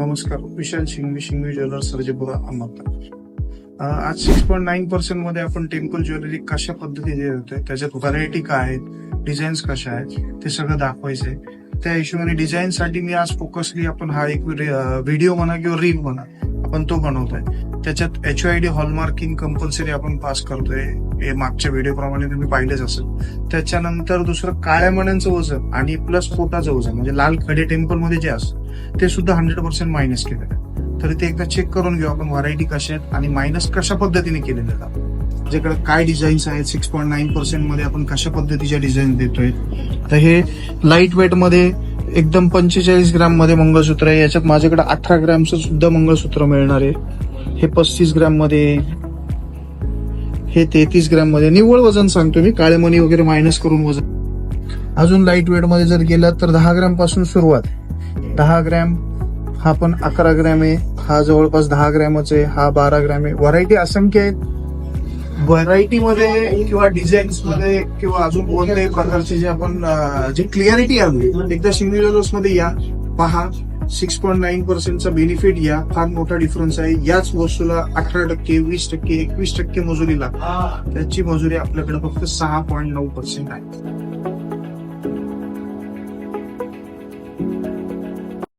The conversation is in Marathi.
नमस्कार. विशाल शिंगवी ज्वेलर्स सर्जेपुरा अहमदनगर. आज 6.9% मध्ये आपण टेम्पल ज्वेलरी कशा पद्धतीने देतोय, त्याच्यात व्हरायटी काय आहेत, डिझाईन्स कशा आहेत, ते सगळं दाखवायचंय. त्या हिशोबाने डिझाईन साठी मी आज फोकसली आपण हा एक व्हिडिओ म्हणा किंवा रील म्हणा आपण तो बनवतोय. त्याच्यात HYD हॉलमार्किंग कंपल्सरी आपण पास करतोय. हे मागच्या व्हिडिओ प्रमाणे तुम्ही पाहिलेच असेल. त्याच्यानंतर दुसरं काळ्या मण्यांचं वजन आणि प्लस पोटाचं वजन म्हणजे लाल खडे टेम्पल मध्ये जे असतं ते सुद्धा 100% मायनस केलेलं आहे. तर ते एकदा चेक करून घेऊ आपण व्हरायटी कशा आहेत आणि मायनस कशा पद्धतीने केलेले आहेत. त्याच्याकडे काय डिझाईन्स आहेत, 6.9% मध्ये आपण कशा पद्धतीच्या डिझाईन देतोय. तर हे लाईट वेट मध्ये एकदम 45 ग्राम मध्ये मंगळसूत्र आहे. याच्यात माझ्याकडे 18 ग्रॅमचं सुद्धा मंगळसूत्र मिळणार आहे. हे 35 ग्रॅम मध्ये, हे 33 ग्रॅम मध्ये. निव्वळ वजन सांगतो मी, काळे मणी वगैरे मायनस करून वजन. अजून लाईट वेट मध्ये जर गेला तर 10 ग्रॅम पासून सुरुवात. 10 ग्रॅम हा पण 11 ग्रॅम आहे. हा जवळपास 10 ग्रॅमच आहे. हा 12 ग्रॅम आहे. व्हरायटी असंख्य आहेत. व्हरायटी मध्ये किंवा डिझाईन्स मध्ये किंवा अजून कोणत्याही प्रकारचे जे आपण जे क्लिअरिटी आली एकदा शिंगवी ज्वेलर्स मध्ये या, पहा. 6.9% बेनिफिट या. फार मोठा डिफरन्स आहे. याच वस्तूला 18%, 20%, 21% मजुरी लागते. त्याची मजुरी आपल्याकडे फक्त 6.9% आहे.